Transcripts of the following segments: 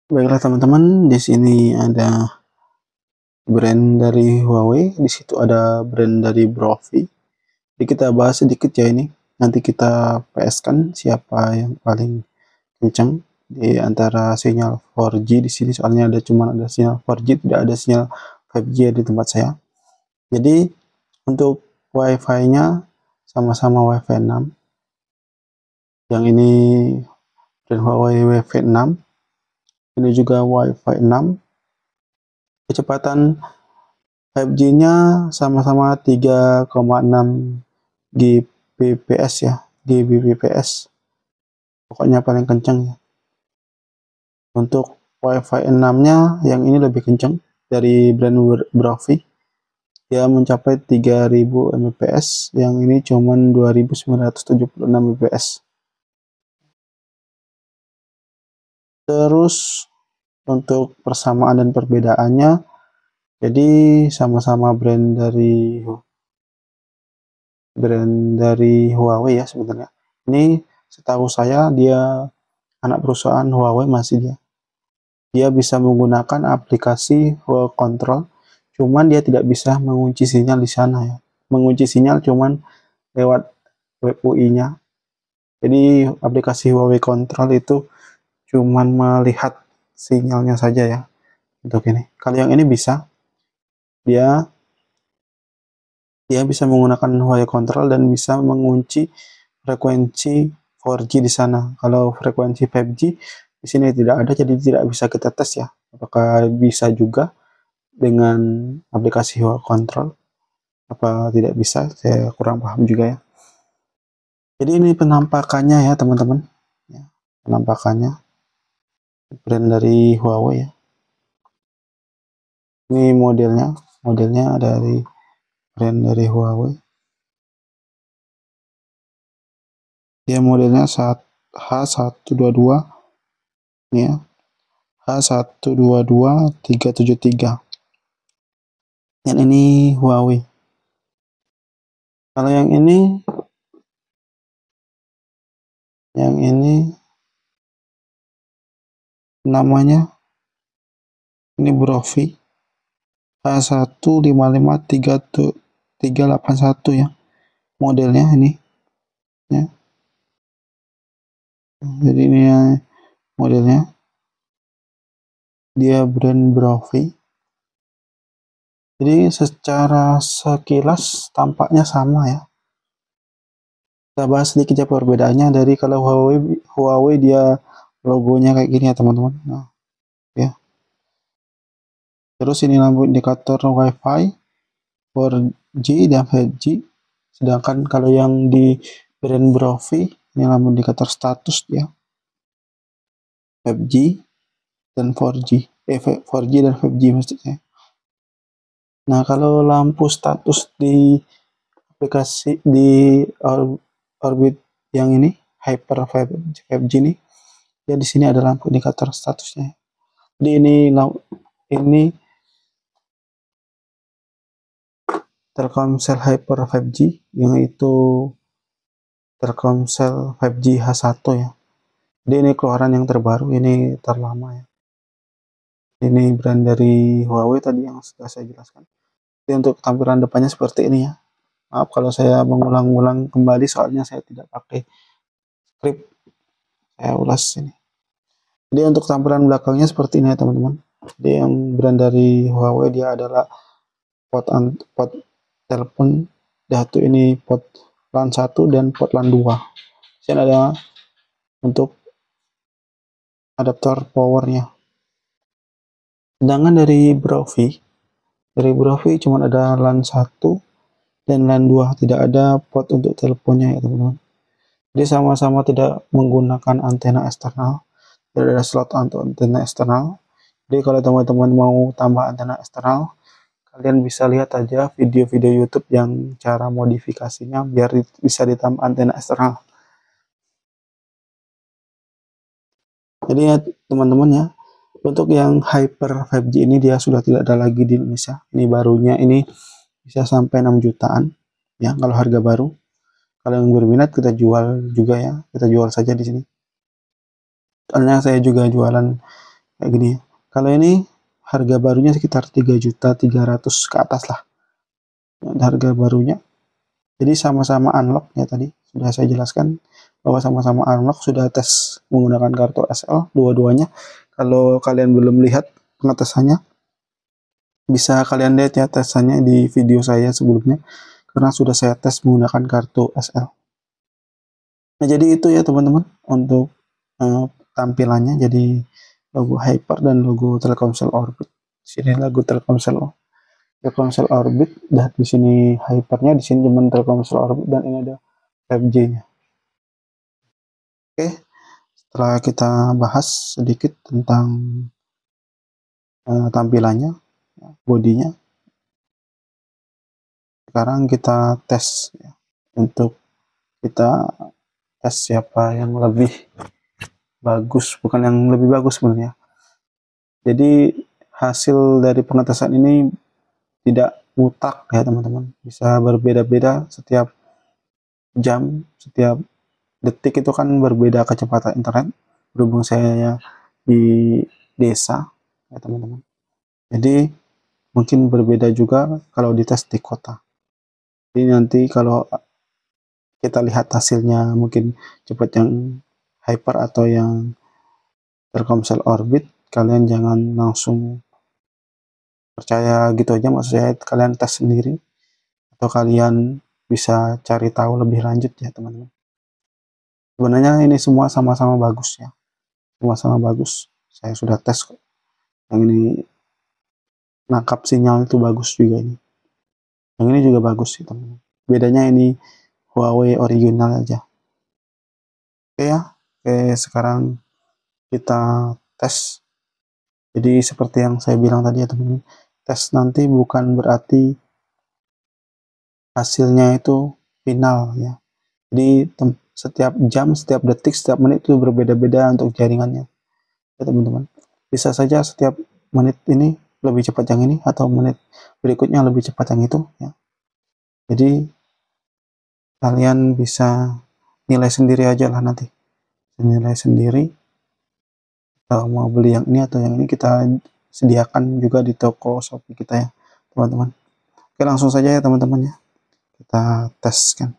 Baiklah teman-teman, di sini ada brand dari Huawei, di situ ada brand dari Brovi. Jadi kita bahas sedikit ya ini. Nanti kita PS-kan siapa yang paling kencang di antara sinyal 4G di sini, soalnya ada sinyal 4G, tidak ada sinyal 5G di tempat saya. Jadi untuk Wi-Fi-nya sama-sama Wi-Fi 6. Yang ini brand Huawei Wi-Fi 6. Ini juga Wi-Fi 6. Kecepatan 5G-nya sama-sama 3,6 Gbps ya, Gbps. Pokoknya paling kencang ya. Untuk Wi-Fi 6-nya yang ini lebih kencang dari brand Brovi. Dia mencapai 3000 Mbps, yang ini cuman 2976 Mbps. Terus untuk persamaan dan perbedaannya, jadi sama-sama brand dari Huawei ya sebenarnya. Ini setahu saya dia anak perusahaan Huawei masih dia. Dia bisa menggunakan aplikasi Huawei Control, cuman dia tidak bisa mengunci sinyal di sana ya. Mengunci sinyal cuman lewat web UI-nya. Jadi aplikasi Huawei Control itu cuman melihat sinyalnya saja ya untuk ini. Kalau yang ini bisa, dia dia bisa menggunakan Huawei Control dan bisa mengunci frekuensi 4G di sana. Kalau frekuensi 5G di sini tidak ada, jadi tidak bisa kita tes ya. Apakah bisa juga dengan aplikasi Huawei Control? Apa tidak bisa? Saya kurang paham juga ya. Jadi ini penampakannya ya teman-teman. Ya, penampakannya brand dari Huawei ya. Ini modelnya dari brand dari Huawei. Dia modelnya H122 ini ya. H122373. Dan ini Huawei. Kalau yang ini namanya ini Brovi H155381 ya. Modelnya ini ya. Jadi ini ya, modelnya. Dia brand Brovi. Jadi secara sekilas tampaknya sama ya. Kita bahas sedikit ya perbedaannya dari kalau Huawei dia logonya kayak gini ya teman-teman. Nah, ya. Terus ini lampu indikator Wi-Fi 4G dan 5G. Sedangkan kalau yang di brand Brovi ini lampu indikator status ya. 5G dan 4G. 4G dan 5G maksudnya. Nah, kalau lampu status di aplikasi di Orbit yang ini Hyper 5G ini, ya di sini ada lampu indikator statusnya. Jadi ini Telkomsel Hyper 5G, yang itu Telkomsel 5G H1 ya. Jadi ini keluaran yang terbaru, ini terlama ya. Ini brand dari Huawei tadi yang sudah saya jelaskan. Jadi untuk tampilan depannya seperti ini ya. Maaf kalau saya mengulang-ulang kembali, soalnya saya tidak pakai script, saya ulas ini. Jadi untuk tampilan belakangnya seperti ini ya teman-teman. Jadi yang brand dari Huawei dia adalah port telepon datu, ini port LAN 1 dan port LAN 2. Sini ada untuk adaptor powernya. Sedangkan dari Brovi cuma ada LAN 1 dan LAN 2, tidak ada port untuk teleponnya ya teman-teman. Jadi sama-sama tidak menggunakan antena eksternal, tidak ada slot untuk antena eksternal. Jadi kalau teman-teman mau tambah antena eksternal, kalian bisa lihat aja video-video YouTube yang cara modifikasinya biar bisa ditambah antena eksternal. Jadi ya teman-teman ya, untuk yang Hyper 5G ini dia sudah tidak ada lagi di Indonesia. Ini barunya, ini bisa sampai 6 jutaan ya kalau harga baru. Kalau yang berminat kita jual juga ya, kita jual saja di sini. Soalnya saya juga jualan kayak gini ya. Kalau ini harga barunya sekitar 3.300.000 ke atas lah harga barunya. Jadi sama-sama unlock ya, tadi sudah saya jelaskan bahwa sama-sama unlock, sudah tes menggunakan kartu SL dua-duanya. Kalau kalian belum lihat pengetesannya, bisa kalian lihat ya tesannya di video saya sebelumnya, karena sudah saya tes menggunakan kartu SL. Nah, jadi itu ya teman-teman untuk tampilannya. Jadi logo Hyper dan logo Telkomsel Orbit. Sini logo Telkomsel Orbit, dan di sini Hypernya, di sini cuma Telkomsel Orbit, dan ini ada 5G-nya. Oke, setelah kita bahas sedikit tentang tampilannya, bodinya, sekarang kita tes ya. Untuk kita tes siapa yang lebih bagus, bukan yang lebih bagus sebenarnya. Jadi hasil dari pengetesan ini tidak mutlak ya teman-teman, bisa berbeda-beda setiap jam, setiap detik itu kan berbeda kecepatan internet, berhubung saya di desa ya teman-teman. Jadi mungkin berbeda juga kalau dites di kota. Jadi nanti kalau kita lihat hasilnya mungkin cepat yang Hyper atau yang Telkomsel Orbit, kalian jangan langsung percaya gitu aja, maksud saya kalian tes sendiri atau kalian bisa cari tahu lebih lanjut ya teman-teman. Sebenarnya ini semua sama-sama bagus ya, sama-sama bagus. Saya sudah tes kok. Yang ini nangkap sinyal itu bagus juga ini. Yang ini juga bagus sih teman-teman. Bedanya ini Huawei original aja. Oke ya, oke sekarang kita tes. Jadi seperti yang saya bilang tadi ya teman-teman, tes nanti bukan berarti hasilnya itu final ya. Jadi setiap jam, setiap detik, setiap menit itu berbeda-beda untuk jaringannya ya teman-teman. Bisa saja setiap menit ini lebih cepat yang ini, atau menit berikutnya lebih cepat yang itu ya. Jadi kalian bisa nilai sendiri aja lah nanti, nilai sendiri. Kalau mau beli yang ini atau yang ini, kita sediakan juga di toko Shopee kita ya teman-teman. Oke, langsung saja ya teman-teman ya, kita tes kan.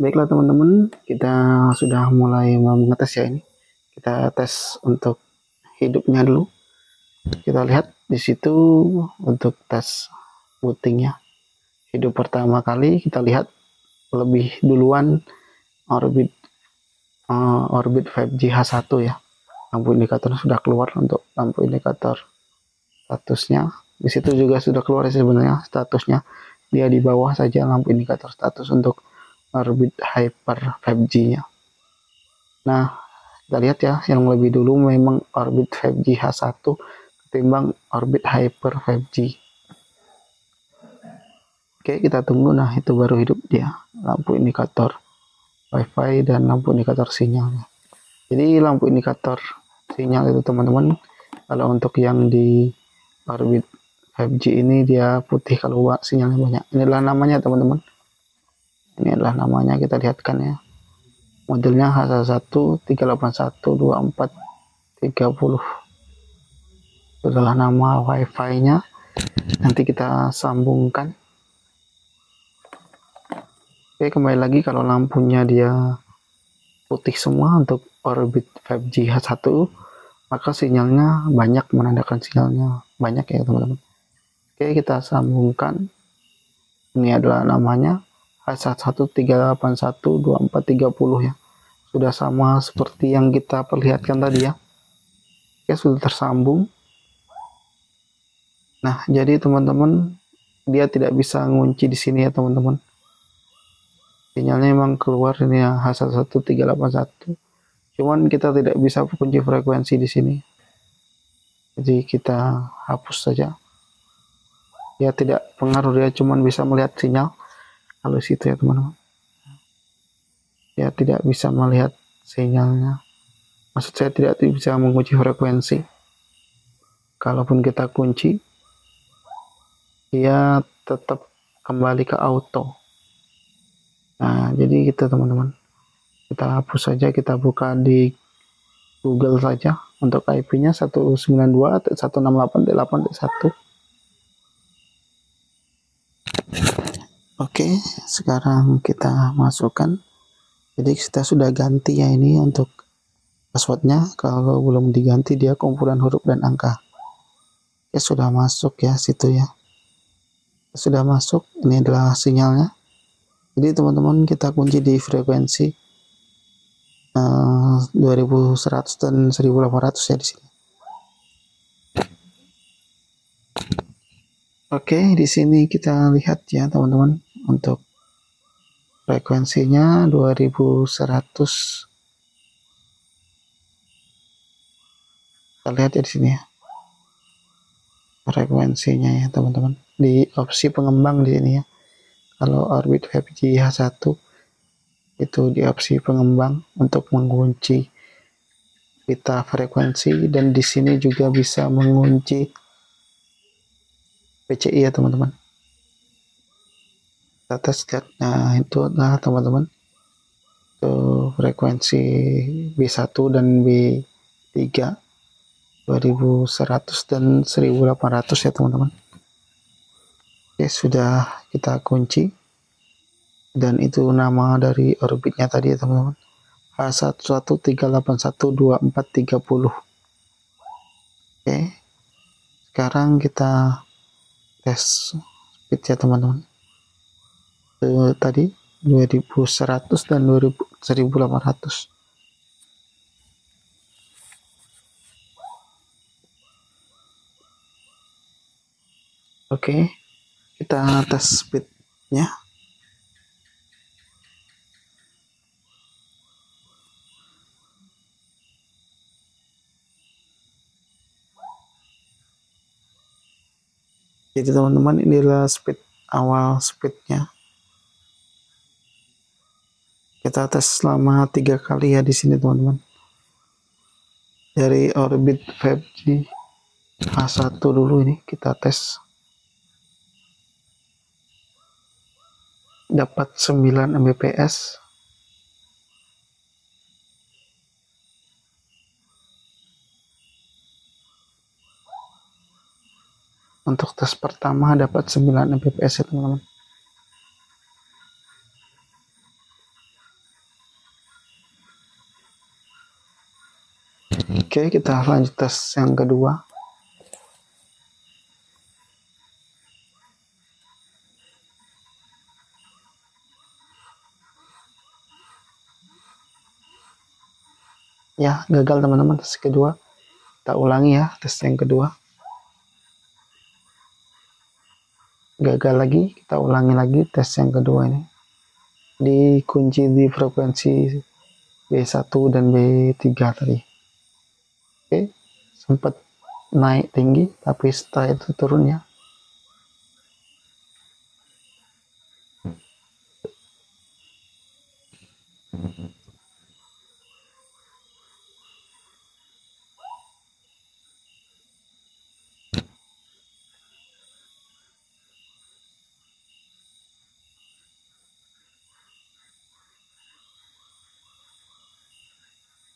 Baiklah teman-teman, kita sudah mulai mengetes ya ini. Kita tes untuk hidupnya dulu. Kita lihat di situ untuk tes bootingnya. Hidup pertama kali kita lihat lebih duluan Orbit 5G H1 ya. Lampu indikator sudah keluar untuk lampu indikator statusnya. Di situ juga sudah keluar sebenarnya statusnya. Dia di bawah saja lampu indikator status untuk Orbit Hyper 5G-nya. Nah, kita lihat ya, yang lebih dulu memang Orbit 5G H1 ketimbang Orbit Hyper 5G. Oke, kita tunggu. Nah, itu baru hidup dia, lampu indikator WiFi dan lampu indikator sinyalnya. Jadi lampu indikator sinyal itu teman-teman, kalau untuk yang di Orbit 5G ini dia putih kalau sinyalnya banyak. Inilah namanya teman-teman. Ini adalah namanya, kita lihatkan ya. Modelnya H1 3812430. Itu adalah nama WiFi-nya. Nanti kita sambungkan. Oke, kembali lagi, kalau lampunya dia putih semua untuk Orbit 5G H1, maka sinyalnya banyak, menandakan sinyalnya banyak ya teman-teman. Oke, kita sambungkan. Ini adalah namanya H1 3812430 ya. Sudah sama seperti yang kita perlihatkan tadi ya. Oke, sudah tersambung. Nah, jadi teman-teman, dia tidak bisa ngunci di sini ya teman-teman. Sinyalnya memang keluar ini ya, H11381. Cuman kita tidak bisa kunci frekuensi di sini. Jadi kita hapus saja. Ya tidak pengaruh, dia cuman bisa melihat sinyal. Kalau situ ya teman-teman. Ya tidak bisa melihat sinyalnya. Maksud saya tidak bisa mengunci frekuensi. Kalaupun kita kunci, dia tetap kembali ke auto. Nah, jadi gitu teman-teman. Kita hapus saja, kita buka di Google saja, Untuk IP-nya 192.168.8.1. Oke, sekarang kita masukkan. Jadi kita sudah ganti ya ini untuk passwordnya. Kalau belum diganti dia kumpulan huruf dan angka. Oke, sudah masuk ya situ ya. Sudah masuk. Ini adalah sinyalnya. Jadi teman-teman kita kunci di frekuensi 2100 dan 1800 ya di sini. Oke, di sini kita lihat ya teman-teman untuk frekuensinya 2100. Kita lihat ya di sini ya. Frekuensinya ya teman-teman. Di opsi pengembang di sini ya. Kalau Orbit 5G H1 itu di opsi pengembang untuk mengunci pita frekuensi, dan di sini juga bisa mengunci PCI ya teman-teman. Kita tes lihat. Nah, itu adalah teman-teman frekuensi B1 dan B3 2100 dan 1800 ya teman-teman. Oke, sudah kita kunci, dan itu nama dari orbitnya tadi ya teman-teman, H113812430. Oke, sekarang kita tes speed ya teman-teman. Tadi 2100 dan 1800. Oke, kita tes speednya. Jadi teman-teman, inilah speed awal speednya. Kita tes selama 3 kali ya di sini teman-teman. Dari Orbit 5G H1 dulu ini kita tes. Dapat 9 Mbps. Untuk tes pertama dapat 9 Mbps ya teman-teman. Oke, kita lanjut tes yang kedua. Ya, gagal teman-teman tes kedua. Kita ulangi ya tes yang kedua. Gagal lagi, kita ulangi lagi tes yang kedua ini. Dikunci di frekuensi B1 dan B3 tadi. Oke, sempat naik tinggi, tapi setelah itu turun ya.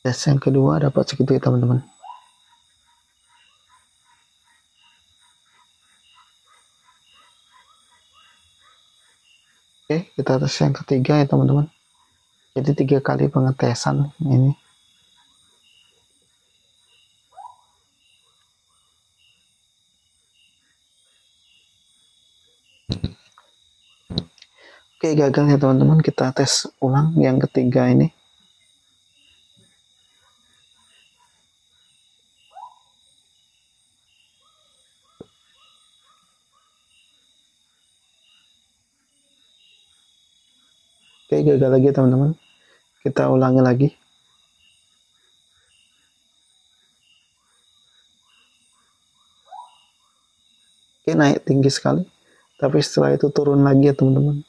Tes yang kedua dapat segitu ya teman-teman. Oke, kita tes yang ketiga ya teman-teman. Jadi 3 kali pengetesan ini. Oke, gagal ya teman-teman. Kita tes ulang yang ketiga ini. Oke, gagal lagi teman-teman. Kita ulangi lagi. Oke, naik tinggi sekali. Tapi setelah itu turun lagi ya teman-teman.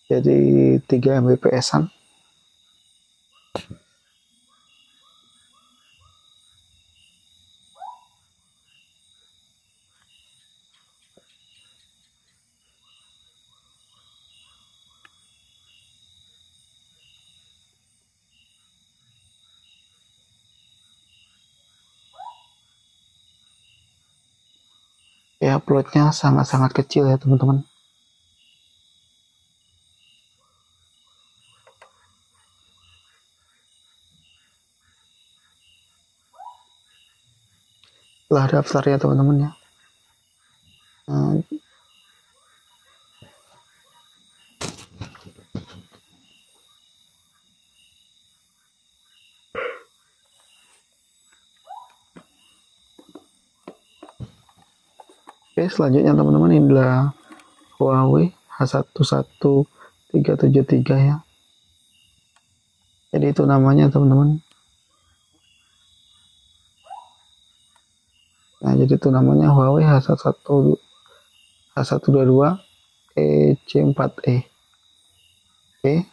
Jadi 3 Mbps-an. Ya, uploadnya sangat-sangat kecil ya teman-teman. Telah daftar ya teman-teman ya. Nah, oke, selanjutnya teman-teman, ini adalah Huawei H11373 ya. Jadi itu namanya teman-teman. Nah, jadi itu namanya Huawei H122 EC4E. Oke.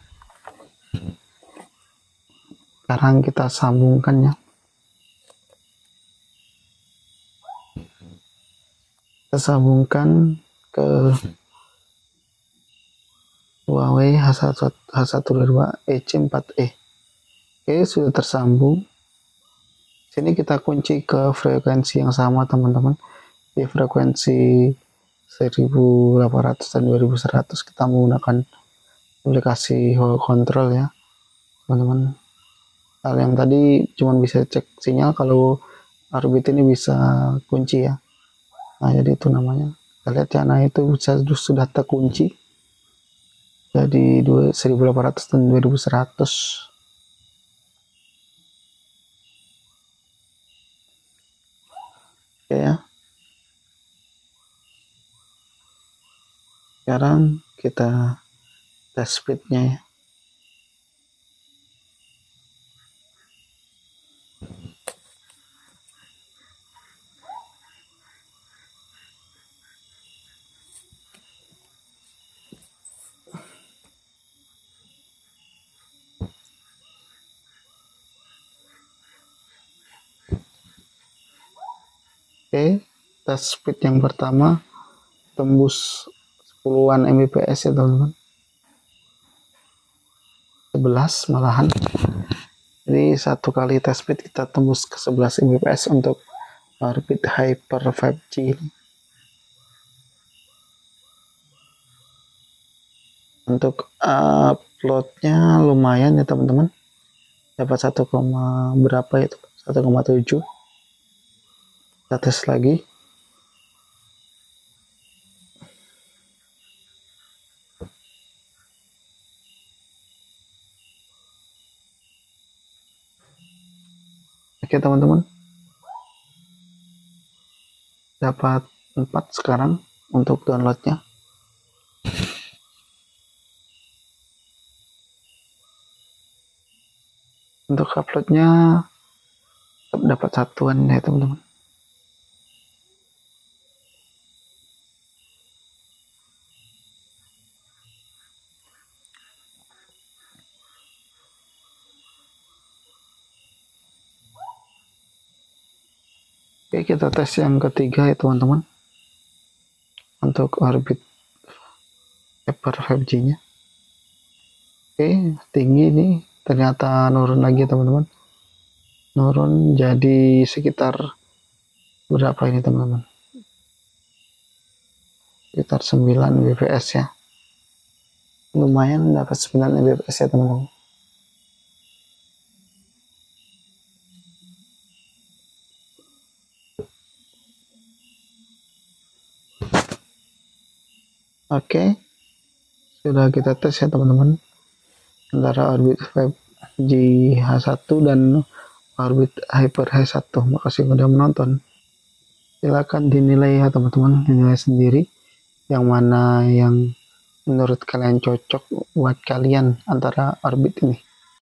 Sekarang kita sambungkan ya. Kita sambungkan ke Huawei H122 EC4E. Oke, sudah tersambung. Sini kita kunci ke frekuensi yang sama teman-teman. Di frekuensi 1800 dan 2100 kita menggunakan aplikasi Huawei Control ya teman-teman. Hal yang tadi cuma bisa cek sinyal, kalau Orbit ini bisa kunci ya. Nah, jadi itu namanya. Kita lihat ya, nah itu sudah terkunci. Jadi 1800 dan 2100. Oke ya. Sekarang kita tes speednya ya. Oke, tes speed yang pertama tembus 10-an Mbps ya teman-teman. 11 malahan. Jadi satu kali tes speed kita tembus ke 11 Mbps untuk Orbit Hyper 5G. Untuk uploadnya lumayan ya teman-teman. Dapat 1, berapa itu? 1,7. Kita tes lagi. Oke teman-teman, dapat 4 sekarang untuk downloadnya. Untuk uploadnya dapat 1-an ya teman-teman. Oke, kita tes yang ketiga ya teman-teman, untuk Orbit Hyper 5G nya. Oke, tinggi nih, ternyata nurun lagi teman-teman. Nurun jadi sekitar berapa ini teman-teman? Sekitar 9 Mbps ya. Lumayan dapat 9 Mbps ya teman-teman. Oke, sudah kita tes ya teman-teman, antara Orbit 5G H1 dan Orbit Hyper H1. Makasih sudah menonton. Silakan dinilai ya teman-teman, dinilai sendiri yang mana yang menurut kalian cocok buat kalian antara Orbit ini.